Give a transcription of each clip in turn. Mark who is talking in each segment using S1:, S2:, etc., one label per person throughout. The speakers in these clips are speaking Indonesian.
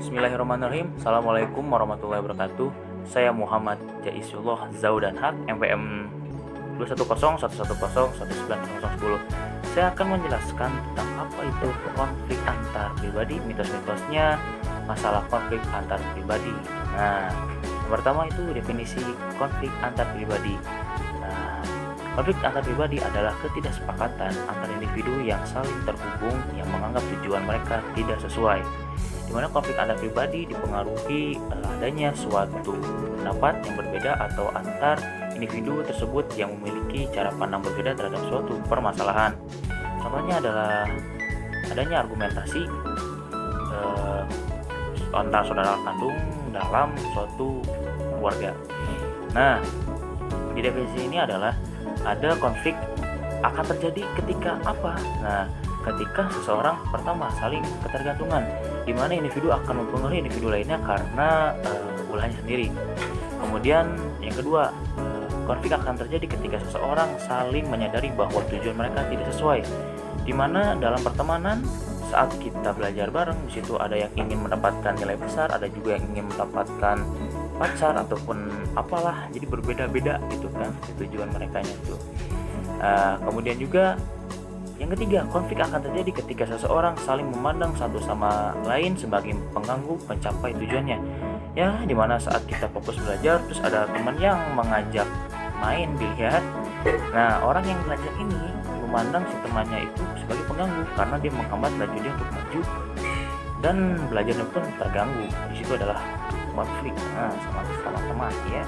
S1: Bismillahirrahmanirrahim. Assalamualaikum warahmatullahi wabarakatuh. Saya Muhammad Jaisullah Zaudan Haq, MPM 21011019010. Saya akan menjelaskan tentang apa itu konflik antar pribadi, mitos-mitosnya, masalah konflik antar pribadi. Nah, yang pertama itu definisi konflik antar pribadi. Konflik antar pribadi adalah ketidaksepakatan antar individu yang saling terhubung yang menganggap tujuan mereka tidak sesuai, di mana konflik antar pribadi dipengaruhi adanya suatu pendapat yang berbeda atau antar individu tersebut yang memiliki cara pandang berbeda terhadap suatu permasalahan. Contohnya adalah adanya argumentasi antar saudara kandung dalam suatu keluarga. Nah, di definisi ini adalah ada konflik akan terjadi ketika apa? Nah, ketika seseorang pertama saling ketergantungan, di mana individu akan mempengaruhi individu lainnya karena ulahnya sendiri. Kemudian yang kedua, konflik akan terjadi ketika seseorang saling menyadari bahwa tujuan mereka tidak sesuai, di mana dalam pertemanan saat kita belajar bareng, di situ ada yang ingin mendapatkan nilai besar, ada juga yang ingin mendapatkan pacar ataupun apalah, jadi berbeda-beda gitu kan tujuan mereka itu. Kemudian juga yang ketiga, konflik akan terjadi ketika seseorang saling memandang satu sama lain sebagai pengganggu mencapai tujuannya. Ya, dimana saat kita fokus belajar terus ada teman yang mengajak main biliar. Nah, orang yang belajar ini memandang si temannya itu sebagai pengganggu karena dia menghambat laju dia untuk maju dan belajarnya pun terganggu. Di situ adalah konflik sama teman ya.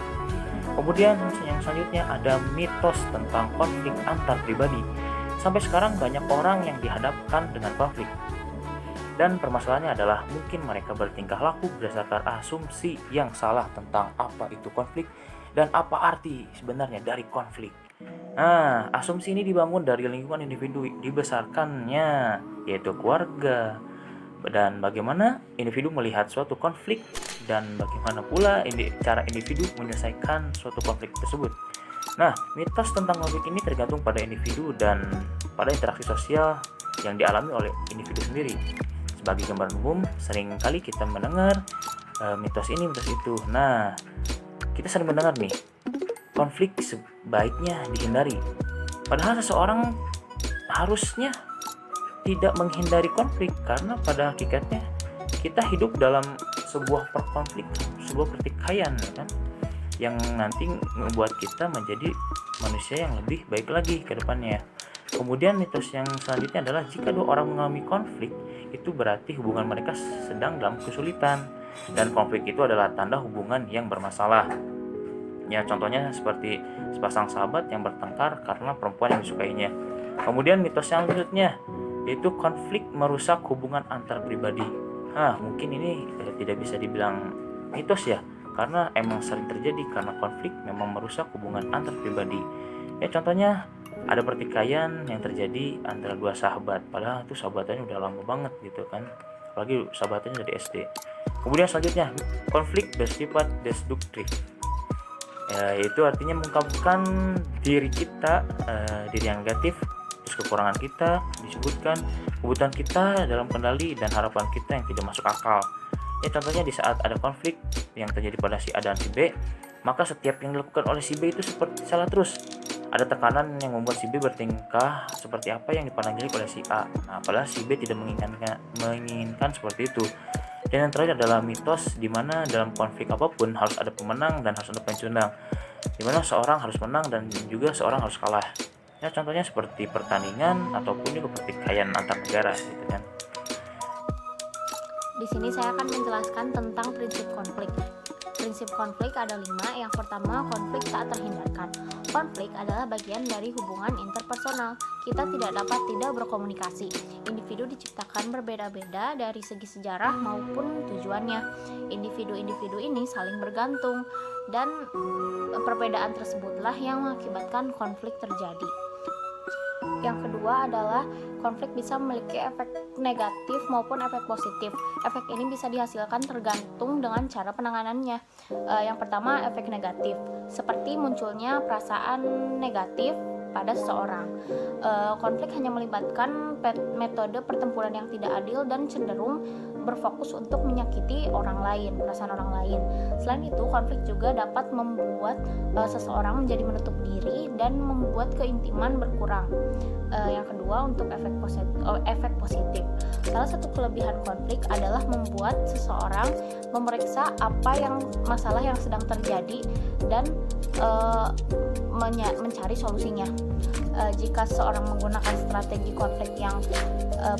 S1: Kemudian yang selanjutnya ada mitos tentang konflik antar pribadi. Sampai sekarang banyak orang yang dihadapkan dengan konflik, dan permasalahannya adalah mungkin mereka bertingkah laku berdasarkan asumsi yang salah tentang apa itu konflik dan apa arti sebenarnya dari konflik. Nah, asumsi ini dibangun dari lingkungan individu dibesarkannya, yaitu keluarga, dan bagaimana individu melihat suatu konflik dan bagaimana pula cara individu menyelesaikan suatu konflik tersebut. Nah, mitos tentang konflik ini tergantung pada individu dan pada interaksi sosial yang dialami oleh individu sendiri. Sebagai gambaran umum, sering kali kita mendengar mitos ini, mitos itu. Nah, kita sering mendengar nih, konflik sebaiknya dihindari. Padahal seseorang harusnya tidak menghindari konflik, karena pada hakikatnya kita hidup dalam sebuah pertikaian kan, yang nanti membuat kita menjadi manusia yang lebih baik lagi ke depannya. Kemudian mitos yang selanjutnya adalah jika dua orang mengalami konflik, itu berarti hubungan mereka sedang dalam kesulitan, dan konflik itu adalah tanda hubungan yang bermasalah. Ya, contohnya seperti sepasang sahabat yang bertengkar karena perempuan yang disukainya. Kemudian mitos yang selanjutnya yaitu konflik merusak hubungan antar pribadi. Mungkin ini tidak bisa dibilang mitos ya, karena emang sering terjadi karena konflik memang merusak hubungan antar pribadi. Ya, contohnya ada pertikaian yang terjadi antara dua sahabat, padahal itu sahabatannya udah lama banget gitu kan, apalagi sahabatannya dari SD. Kemudian selanjutnya, konflik bersifat destruktif. Itu artinya mengungkapkan diri kita, diri yang negatif, terus kekurangan kita disebutkan, kebutuhan kita dalam kendali, dan harapan kita yang tidak masuk akal. Ya, contohnya di saat ada konflik yang terjadi pada si A dan si B, maka setiap yang dilakukan oleh si B itu seperti salah terus. Ada tekanan yang membuat si B bertingkah seperti apa yang dipandang jelek oleh si A. Nah, padahal si B tidak menginginkan seperti itu. Dan yang terakhir adalah mitos di mana dalam konflik apapun harus ada pemenang dan harus ada pencundang, di mana seorang harus menang dan juga seorang harus kalah. Ya, contohnya seperti pertandingan ataupun juga pertikaian antar negara gitu kan.
S2: Di sini saya akan menjelaskan tentang prinsip konflik. Prinsip konflik ada 5. Yang pertama, konflik tak terhindarkan. Konflik adalah bagian dari hubungan interpersonal. Kita tidak dapat tidak berkomunikasi. Individu diciptakan berbeda-beda dari segi sejarah maupun tujuannya. Individu-individu ini saling bergantung, dan perbedaan tersebutlah yang mengakibatkan konflik terjadi. Yang kedua adalah konflik bisa memiliki efek negatif maupun efek positif. Efek ini bisa dihasilkan tergantung dengan cara penanganannya. Yang pertama, efek negatif, seperti munculnya perasaan negatif pada seseorang. Konflik hanya melibatkan metode pertempuran yang tidak adil dan cenderung berfokus untuk menyakiti orang lain, perasaan orang lain. Selain itu, konflik juga dapat membuat seseorang menjadi menutup diri dan membuat keintiman berkurang. Yang kedua, untuk efek positif. Salah satu kelebihan konflik adalah membuat seseorang memeriksa masalah yang sedang terjadi dan mencari solusinya. Jika seseorang menggunakan strategi konflik yang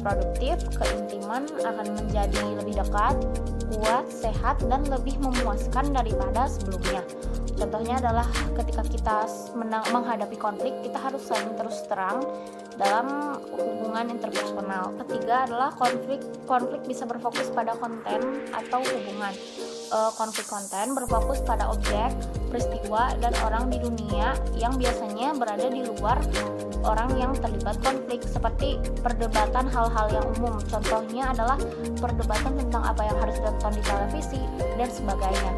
S2: produktif, keintiman akan menjadi lebih dekat, kuat, sehat, dan lebih memuaskan daripada sebelumnya. Contohnya adalah ketika kita menghadapi konflik, kita harus saling terus terang dalam hubungan interpersonal. Ketiga adalah konflik bisa berfokus pada konten atau hubungan. Konflik konten berfokus pada objek, peristiwa, dan orang di dunia yang biasanya berada di luar orang yang terlibat konflik, seperti perdebatan hal-hal yang umum. Contohnya adalah perdebatan tentang apa yang harus ditonton di televisi dan sebagainya.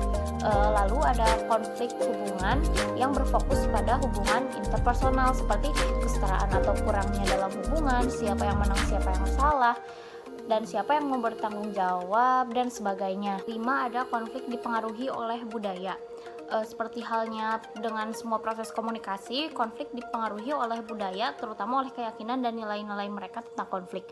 S2: Lalu ada konflik hubungan yang berfokus pada hubungan interpersonal, seperti kesetaraan atau kurangnya dalam hubungan, siapa yang menang, siapa yang salah, dan siapa yang mau bertanggung jawab, dan sebagainya. 5. Ada konflik dipengaruhi oleh budaya. Seperti halnya dengan semua proses komunikasi, konflik dipengaruhi oleh budaya, terutama oleh keyakinan dan nilai-nilai mereka tentang konflik.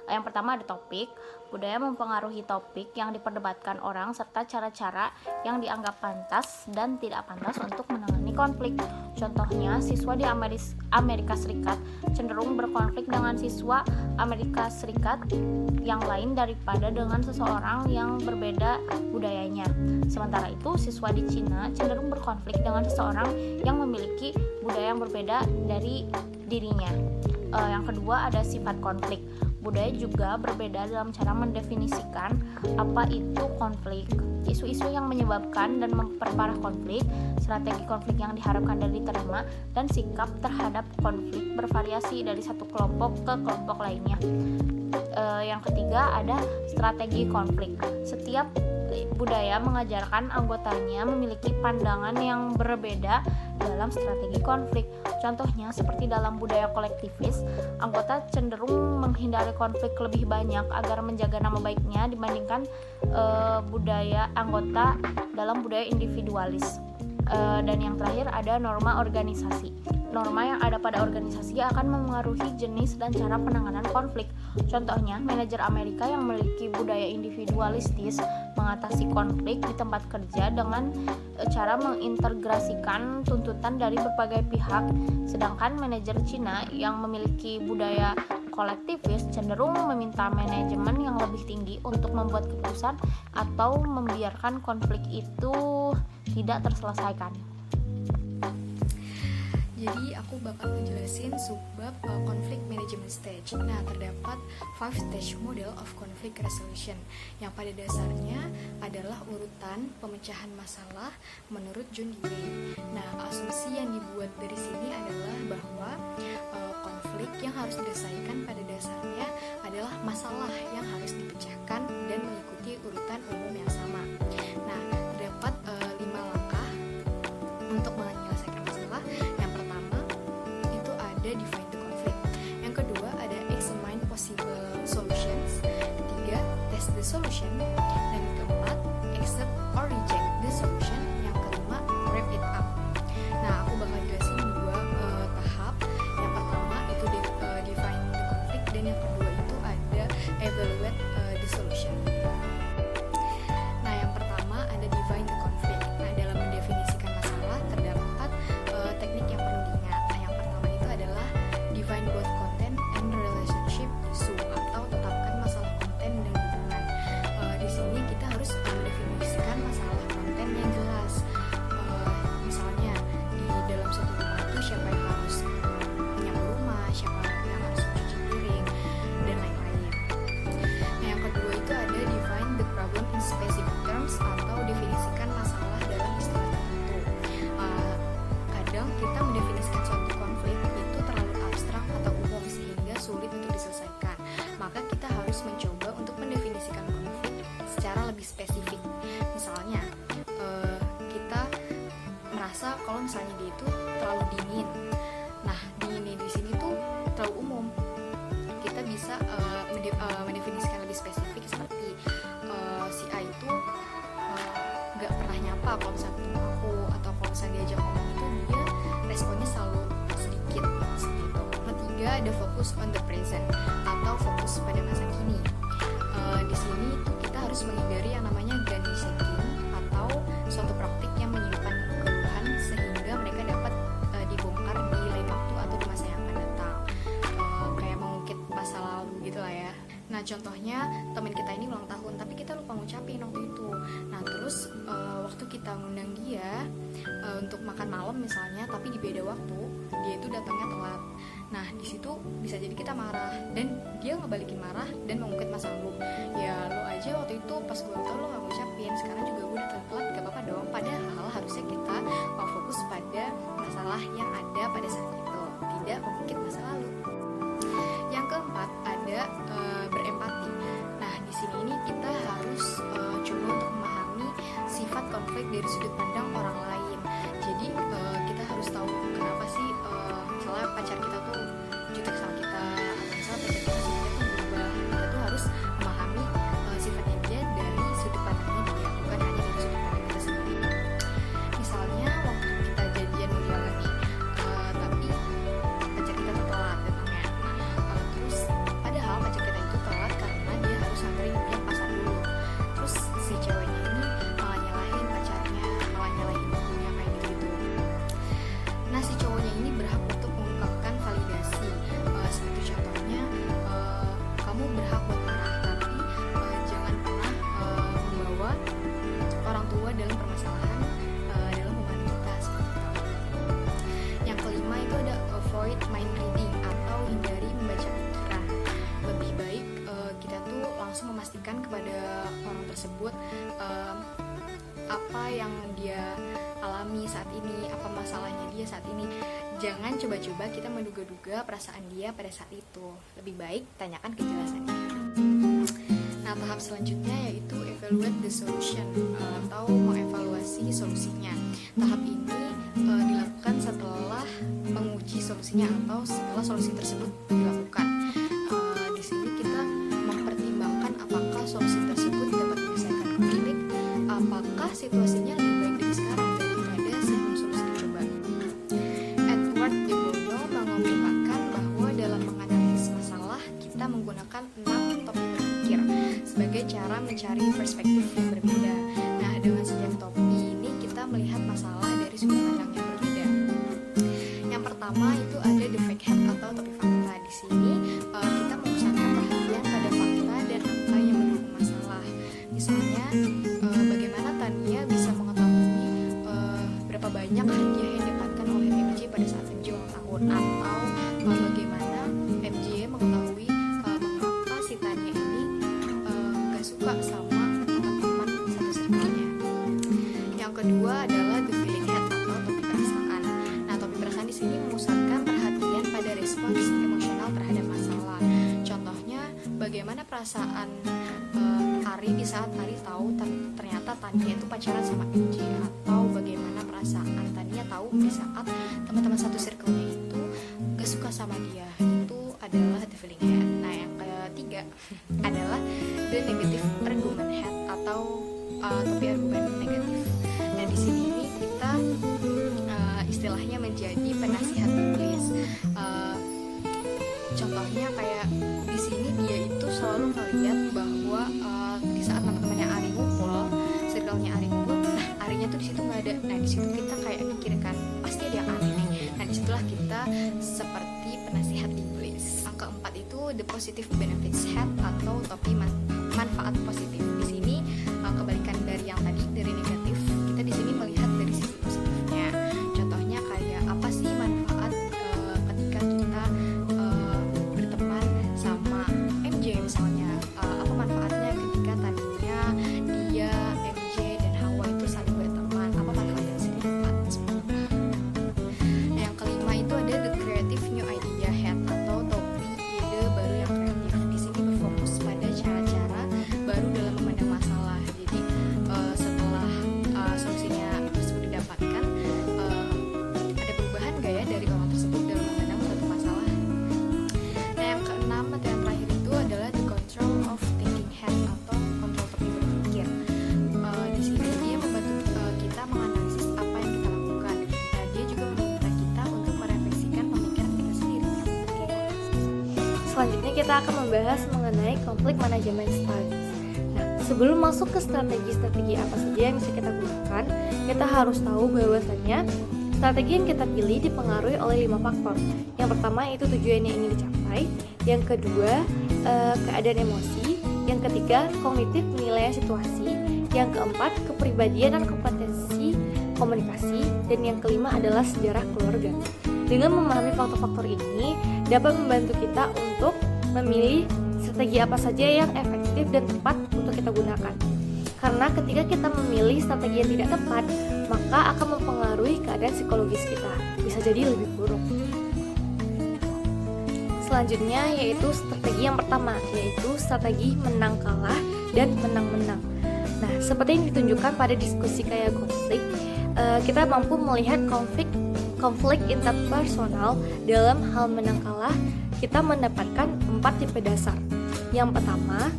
S2: Yang pertama ada topik. Budaya mempengaruhi topik yang diperdebatkan orang serta cara-cara yang dianggap pantas dan tidak pantas untuk menangani konflik. Contohnya, siswa di Amerika Serikat cenderung berkonflik dengan siswa Amerika Serikat yang lain daripada dengan seseorang yang berbeda budayanya. Sementara itu, siswa di Cina cenderung berkonflik dengan seseorang yang memiliki budaya yang berbeda dari dirinya. Yang kedua ada sifat konflik. Budaya juga berbeda dalam cara mendefinisikan apa itu konflik, isu-isu yang menyebabkan dan memperparah konflik, strategi konflik yang diharapkan dan diterima, dan sikap terhadap konflik bervariasi dari satu kelompok ke kelompok lainnya. Yang ketiga ada strategi konflik. Setiap budaya mengajarkan anggotanya memiliki pandangan yang berbeda dalam strategi konflik. Contohnya seperti dalam budaya kolektivis, anggota cenderung menghindari konflik lebih banyak agar menjaga nama baiknya dibandingkan budaya anggota dalam budaya individualis. Dan yang terakhir ada norma organisasi. Norma yang ada pada organisasi akan memengaruhi jenis dan cara penanganan konflik. Contohnya, manajer Amerika yang memiliki budaya individualistis mengatasi konflik di tempat kerja dengan cara mengintegrasikan tuntutan dari berbagai pihak, sedangkan manajer Cina yang memiliki budaya kolektivis cenderung meminta manajemen yang lebih tinggi untuk membuat keputusan atau membiarkan konflik itu tidak terselesaikan.
S3: Jadi aku bakal menjelasin subbab conflict management stage. Nah, terdapat 5 stage model of conflict resolution yang pada dasarnya adalah urutan pemecahan masalah menurut John Dewey. Nah, asumsi yang dibuat dari sini adalah bahwa konflik yang harus diselesaikan pada dasarnya adalah masalah yang harus dipecahkan dan mengikuti urutan umum yang sama. Nah, terdapat 5 langkah untuk menyelesaikan masalah. Yang pertama itu ada define the conflict. Yang kedua ada examine possible solutions. Ketiga, test the solution. Dan yang keempat, accept or reject the solution. Yang kelima, wrap it up. Nah, aku bakal jelasin 2 tahap. Yang pertama itu define the conflict, dan yang kedua itu ada evaluate the solution. Nah, yang pertama ada define the conflict. Nah, dalam mendefinisikan masalah terdapat teknik yang perlu diingat. Nah, yang pertama itu adalah define both content and relationship issue, atau tetapkan masalah konten dan hubungan. Di sini kita harus mendefinisikan masalah konten yang jelas. Misalnya di dalam satu rumah itu siapa yang harus menyapu rumah, siapa yang harus mencuci piring, dan lain-lain. Nah, yang kedua itu ada define the problem in specific terms, atau definisikan masalah dalam istilah tertentu. Kadang kita mendefinisikan suatu konflik itu terlalu abstrak atau umum sehingga sulit untuk diselesaikan. Maka kita harus mencoba untuk mendefinisikan konflik secara lebih spesifik. Misalnya, kita merasa kalau misalnya dia itu terlalu dingin. Nah, di kalau misalnya ketemu aku atau kalau misalnya diajak ngomong itu dia responnya selalu sedikit seperti itu. Ketiga ada fokus on the present atau fokus pada masa kini. Di sini tuh kita harus menghindari yang namanya grand thinking atau suatu praktik yang menyimpan keluhan sehingga mereka dapat dibongkar di lain waktu atau di masa yang akan datang. Kayak mengungkit masa lalu gitu lah ya. Nah contohnya teman kita ini ulang tahun tapi kita lupa ngucapin waktu itu. Nah terus waktu kita ngundang dia untuk makan malam misalnya, tapi di beda waktu dia itu datangnya telat. Nah di situ bisa jadi kita marah dan dia ngebalikin marah dan mengungkit masa lalu. Ya lo aja waktu itu pas gue tau lo gak ngucapin, sekarang juga gue datang telat, gak apa-apa dong. Padahal harusnya kita fokus pada masalah yang ada pada saat itu, tidak mengungkit masa lalu. Yang keempat ada berempati. Nah di sini ini kita harus coba untuk memahami sifat konflik dari sudut pandang orang lain. Jadi kita harus tahu kenapa sih misalnya pacar kita tuh jutek sama kita, atau misalnya pacar kita sifatnya tuh berubah. Kita tuh harus memahami sifatnya dia dari sudut pandangnya dia, bukan hanya dari sudut pandang kita sendiri. Misalnya waktu kita jadian udah nih, tapi pacar kita tuh telat datangnya. Terus padahal pacar kita itu telat karena dia harus nganterin dia pasar dulu. Terus si ceweknya ini malah nyalahin pacarnya, malah nyalahin ibunya kayak gitu. Nah si cowoknya ini berhak untuk mengungkapkan validasi. Seperti contohnya kamu berhak buat marah, tapi jangan pernah membawa orang tua dalam permasalahan dalam hubungan kita seperti itu. Yang kelima itu ada avoid mind reading atau hindari membaca pikiran. Lebih baik kita tuh langsung memastikan kepada orang tersebut apa yang dia alami saat ini, apa masalahnya dia saat ini. Jangan coba-coba kita menduga-duga perasaan dia pada saat itu. Lebih baik tanyakan kejelasannya. Nah tahap selanjutnya yaitu evaluate the solution atau mengevaluasi solusinya. Tahap ini dilakukan setelah menguji solusinya atau setelah solusi tersebut dilakukan. Di sini kita mempertimbangkan apakah solusi tersebut dapat menyelesaikan konflik, apakah situasinya lebih baik dari sekarang daripada sebelum solusi dicoba. Edward de Bono mengemukakan bahwa dalam menganalisis masalah kita menggunakan 6 topik berpikir sebagai cara mencari perspektif yang berbeda. Nah dengan setiap topik ini kita melihat masalah dari sudut pandang yang berbeda. Yang pertama itu ada the fact head atau topik fakta. Di sini kita memusatkan perhatian pada fakta dan angka yang mendukung masalah. Misalnya bagaimana Tania bisa mengetahui berapa banyak hadiah yang didapatkan oleh MJ pada saat MJ ulang tahun, atau bagaimana MJ mengetahui mengapa si Tania ini gak suka sama teman-teman satu circle-nya. Yang kedua adalah the feeling head atau topik perasaan. Nah topik perasaan di sini memusatkan perhatian pada respons emosional terhadap masalah. Contohnya bagaimana perasaan Ari di saat Ari tahu ternyata Tania itu pacaran sama MJ, atau bagaimana perasaan Tania tahu di saat teman-teman satu circle-nya itu gak suka sama dia. Itu adalah the feeling head. Nah yang ketiga adalah the negative argument head atau topik argumen negatif. Nah di sini ini kita istilahnya menjadi penasihat iblis. Contohnya kayak di sini dia itu selalu melihat bahwa di saat teman-temannya Ari ngumpul, circle-nya Ari ngumpul, nah Arinya tuh di situ nggak ada. Nah di situ kita kayak mikirkan pasti ada yang aneh nih. Nah disitulah kita seperti penasihat iblis. Yang keempat itu the positive benefits head atau topik manfaat positif. Di sini kebalikan dari yang tadi, dari negatif, kita di sini melihat dari sisi positifnya. Contohnya kayak apa sih manfaat ketika kita berteman sama MJ misalnya, apa manfaatnya ketika tadinya dia, MJ, dan Hawa itu saling berteman, apa manfaat yang bisa didapat. Nah, yang kelima itu ada the creative new idea head atau topik ide baru yang kreatif. Di sini berfokus pada cara-cara baru dalam memandang masalah. Jadi setelah solusinya tersebut didapatkan, ada perubahan gak ya dari orang tersebut dalam memandang suatu masalah. Nah yang keenam atau yang terakhir itu adalah the control of kita akan membahas mengenai konflik manajemen strategis. Nah, sebelum masuk ke strategi-strategi apa saja yang bisa kita gunakan, kita harus tahu bahwasannya strategi yang kita pilih dipengaruhi oleh 5 faktor. Yang pertama itu tujuan yang ingin dicapai, yang kedua keadaan emosi, yang ketiga kognitif penilaian situasi, yang keempat kepribadian dan kompetensi komunikasi, dan yang kelima adalah sejarah keluarga. Dengan memahami faktor-faktor ini dapat membantu kita untuk memilih strategi apa saja yang efektif dan tepat untuk kita gunakan. Karena ketika kita memilih strategi yang tidak tepat, maka akan mempengaruhi keadaan psikologis kita, bisa jadi lebih buruk. Selanjutnya yaitu strategi yang pertama, yaitu strategi menang kalah dan menang-menang. Nah, seperti yang ditunjukkan pada diskusi kayak konflik, kita mampu melihat konflik interpersonal. Dalam hal menang kalah, kita mendapatkan 4 tipe dasar. Yang pertama,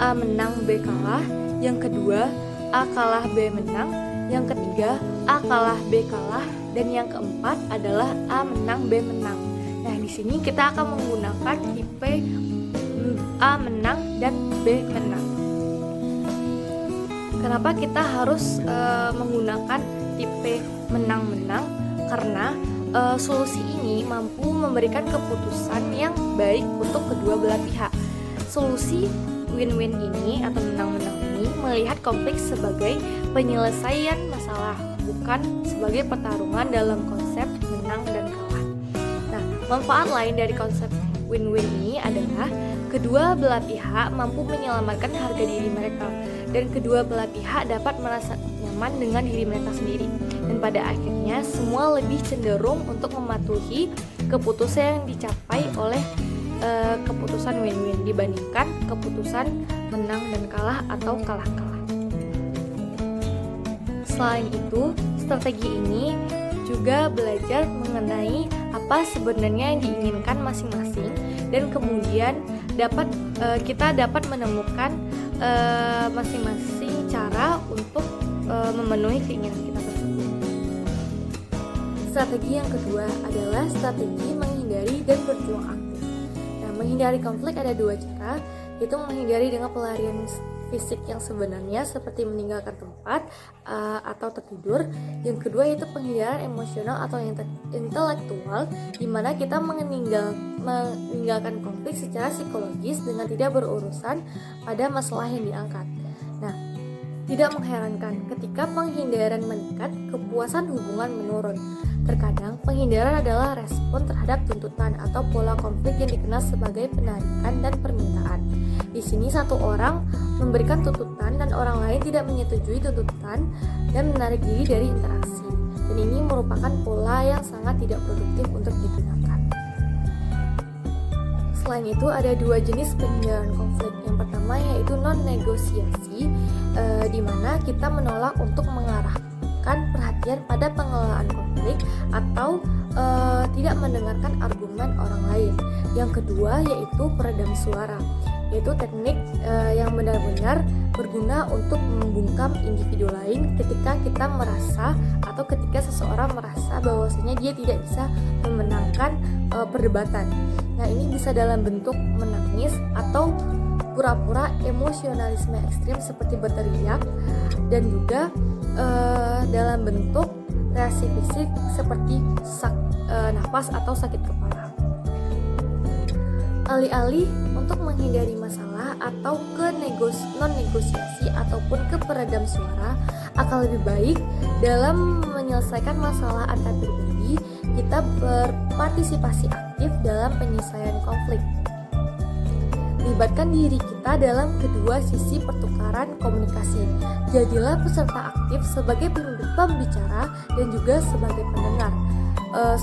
S3: A menang B kalah. Yang kedua, A kalah B menang. Yang ketiga, A kalah B kalah. Dan yang keempat adalah A menang B menang. Nah, di sini kita akan menggunakan tipe A menang dan B menang. Kenapa kita harus menggunakan tipe menang-menang? Karena solusi ini mampu memberikan keputusan yang baik untuk kedua belah pihak. Solusi win-win ini atau menang-menang ini melihat konflik sebagai penyelesaian masalah, bukan sebagai pertarungan dalam konsep menang dan kalah. Nah, manfaat lain dari konsep win-win ini adalah kedua belah pihak mampu menyelamatkan harga diri mereka, dan kedua belah pihak dapat merasa nyaman dengan diri mereka sendiri. Dan pada akhirnya semua lebih cenderung untuk mematuhi keputusan yang dicapai oleh keputusan win-win dibandingkan keputusan menang dan kalah atau kalah-kalah. Selain itu, strategi ini juga belajar mengenai apa sebenarnya yang diinginkan masing-masing, dan kemudian kita dapat menemukan masing-masing cara untuk memenuhi keinginan kita tersebut. Strategi yang kedua adalah strategi menghindari dan berjuang aktif. Nah, menghindari konflik ada 2 cara, yaitu menghindari dengan pelarian fisik yang sebenarnya seperti meninggalkan tempat atau tertidur. Yang kedua yaitu penghindaran emosional atau intelektual, di mana kita meninggalkan konflik secara psikologis dengan tidak berurusan pada masalah yang diangkat. Nah, tidak mengherankan ketika penghindaran meningkat, kepuasan hubungan menurun. Terkadang penghindaran adalah respon terhadap tuntutan atau pola konflik yang dikenal sebagai penarikan dan permintaan. Di sini satu orang memberikan tuntutan dan orang lain tidak menyetujui tuntutan dan menarik diri dari interaksi. Dan ini merupakan pola yang sangat tidak produktif untuk digunakan. Selain itu ada 2 jenis penghindaran konflik. Yang pertama yaitu non-negosiasi, di mana kita menolak untuk mengarahkan perhatian pada pengelolaan konflik atau tidak mendengarkan argumen orang lain. Yang kedua yaitu peredam suara, yaitu teknik yang benar-benar berguna untuk membungkam individu lain ketika kita merasa atau ketika seseorang merasa bahwasanya dia tidak bisa memenangkan perdebatan. Nah, ini bisa dalam bentuk menangis atau pura-pura emosionalisme ekstrim seperti berteriak, dan juga dalam bentuk reaksi fisik seperti nafas atau sakit kepala. Alih-alih untuk menghindari masalah atau ke non-negosiasi ataupun ke peredam suara, akan lebih baik dalam menyelesaikan masalah antar pribadi kita berpartisipasi aktif dalam penyelesaian konflik. Libatkan diri kita dalam kedua sisi pertukaran komunikasi. Jadilah peserta aktif sebagai pembicara dan juga sebagai pendengar.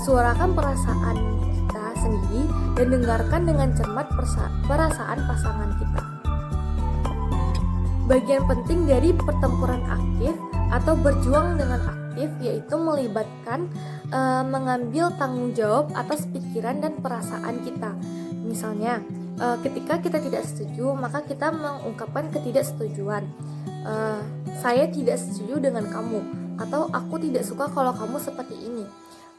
S3: Suarakan perasaan kita sendiri dan dengarkan dengan cermat perasaan pasangan kita. Bagian penting dari pertempuran aktif atau berjuang dengan aktif yaitu melibatkan mengambil tanggung jawab atas pikiran dan perasaan kita. Misalnya, ketika kita tidak setuju, maka kita mengungkapkan ketidaksetujuan. Saya tidak setuju dengan kamu, atau aku tidak suka kalau kamu seperti ini.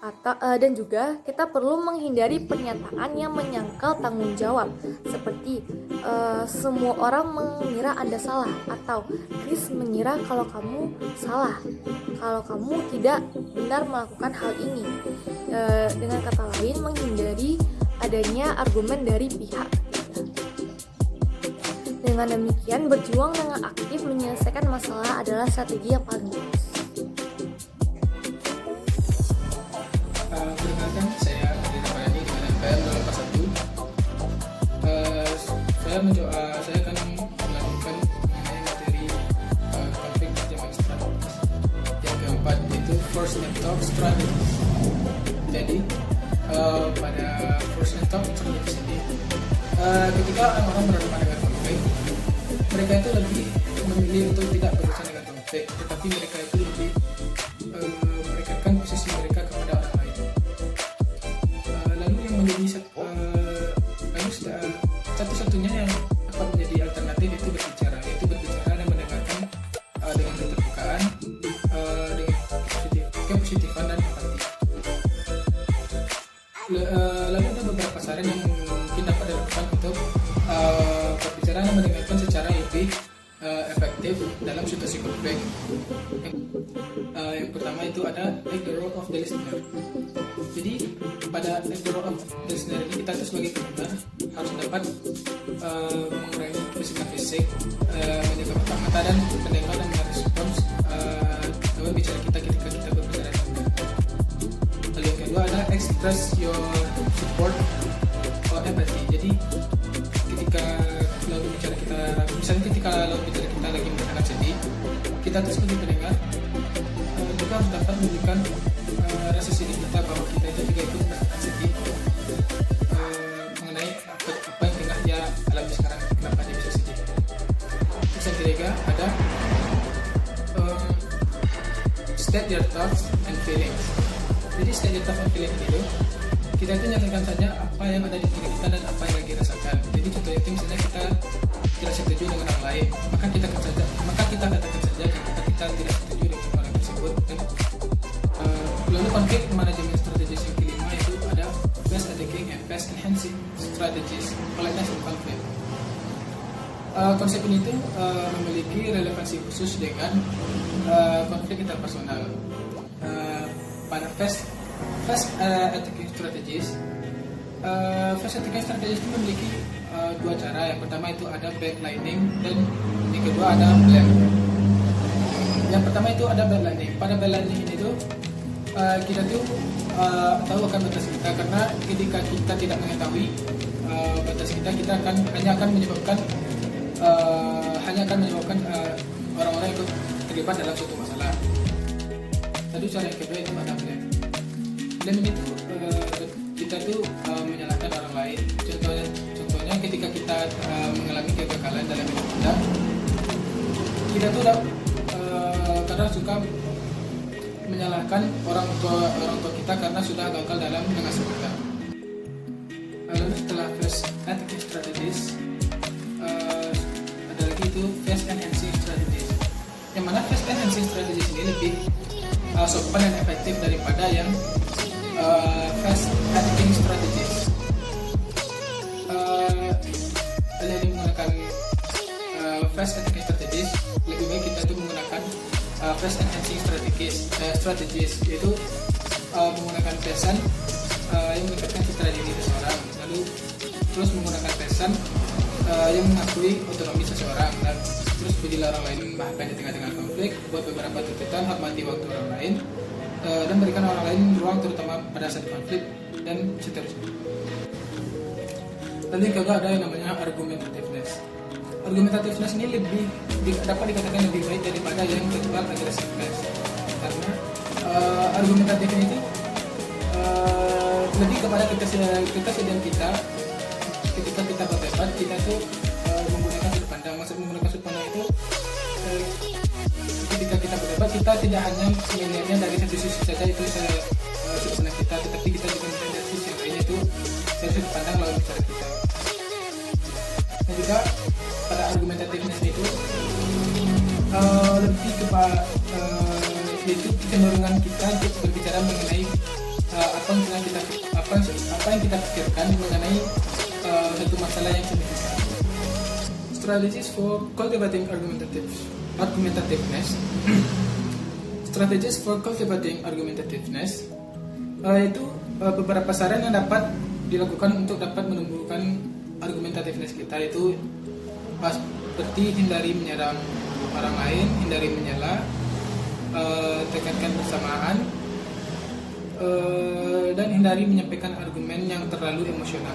S3: dan juga kita perlu menghindari pernyataan yang menyangkal tanggung jawab seperti semua orang mengira Anda salah, atau Chris mengira kalau kamu salah, kalau kamu tidak benar melakukan hal ini. Dengan kata lain, menghindari adanya argumen dari pihak ketiga. Dengan demikian, berjuang dengan aktif menyelesaikan masalah adalah strategi yang paling bagus.
S4: Perkenalkan, saya Adi Ramayani dengan NPM 841. Saya akan melanjutkan mengenai materi konflik manajemen strategis yang keempat, yaitu first and top strategy. Jadi pada first and top strategy ini, ketika orang berhadapan dengan konflik, mereka itu lebih memilih untuk tidak berurusan dengan konflik, tetapi mereka itu lebih merekatkan posisi mereka kepada orang lain. Lalu yang menjadi satu-satunya yang dapat menjadi alternatif itu berbicara, yaitu berbicara dan mendengarkan dengan keterbukaan, dengan kepositifan dan empati. Lalu ada beberapa saran yang mungkin dapat dilakukan untuk berbicara dan mendengarkan secara lebih efektif dalam situasi konflik. Yang pertama itu ada take the role of the listener. Jadi pada take the role of the listener ini, kita itu sebagai pendengar harus dapat mengurangi berisiko fisik, menjaga mata dan mendengar dan merespons dalam bicara kita ketika kita berbicara. Lalu yang kedua ada express your support or empathy. Jadi ketika lalu bicara kita, misalnya ketika lalu bicara kita lagi merasakan sedih, kita terus sebagai pendengar juga harus dapat menunjukkan rasa sedih kita, bahwa kita itu juga ikut merasakan sedih mengenai apa yang tengah dia alami sekarang, kenapa dia bisa sedih. Terus yang ketiga ada state your thoughts and feelings. Jadi state your thoughts and feelings itu kita itu nyatakan saja apa yang ada di diri kita dan apa yang lagi rasakan. Jadi contohnya itu misalnya kita tidak setuju dengan orang lain, maka kita katakan saja kita tidak setuju dengan orang tersebut. Dan lalu konflik manajemen strategis yang kelima itu ada fast attacking and fast enhancing strategies, politeness in conflict. Konsep ini tuh memiliki relevansi khusus dengan konflik interpersonal. Pada fast attacking strategies, fast attacking strategies itu memiliki dua cara. Yang pertama itu ada backlining dan yang kedua ada blank. Yang pertama itu ada backlining. Pada backlining ini tuh kita tuh tahu akan batas kita, karena ketika kita tidak mengetahui batas kita hanya akan menyebabkan orang-orang ikut terlibat dalam suatu masalah. Lalu cara yang kedua itu ada blame. Blame ini tuh kita tuh menyalahkan orang lain. Contohnya ketika kita mengalami kegagalan dalam hidup kita tuh kadang suka menyalahkan orang tua kita karena sudah gagal dalam mengasuh kita. Lalu setelah fast attacking strategies, ada lagi itu fast enhancing strategies. Yang mana fast enhancing strategies ini lebih sopan dan efektif daripada yang fast attacking strategies. Jadi menggunakan fast attacking strategies, lebih baik kita itu menggunakan fast enhancing strategies, yaitu menggunakan pesan yang meningkatkan citra diri seseorang, lalu terus menggunakan pesan yang mengakui otonomi seseorang, dan terus pujilah orang lain bahkan di tengah-tengah konflik, buat beberapa tuntutan, hormati waktu orang lain, dan berikan orang lain ruang terutama pada saat konflik, dan seterusnya. Lalu yang kedua ada yang namanya argumentativeness. Argumentativeness ini dapat dikatakan lebih baik daripada yang kedua aggressiveness, karena argumentatif ini lebih kepada kesediaan kita ketika kita berdebat, kita tuh menggunakan sudut pandang. Maksud menggunakan sudut pandang itu ketika kita berdebat, kita tidak hanya melihatnya dari satu sisi saja, itu sudut pandang kita, tetapi kita juga melihat dari sisi yang lainnya, itu dari sudut pandang lawan bicara kita. Dan juga pada argumentativeness itu lebih kepada yaitu kecenderungan kita untuk berbicara mengenai apa yang kita pikirkan mengenai satu masalah yang signifikan. Strategies for cultivating argumentativeness. Strategies for cultivating argumentativeness itu beberapa saran yang dapat dilakukan untuk dapat menumbuhkan argumentativeness kita, itu seperti hindari menyerang orang lain, hindari menyela, tekankan persamaan, dan hindari menyampaikan argumen yang terlalu emosional.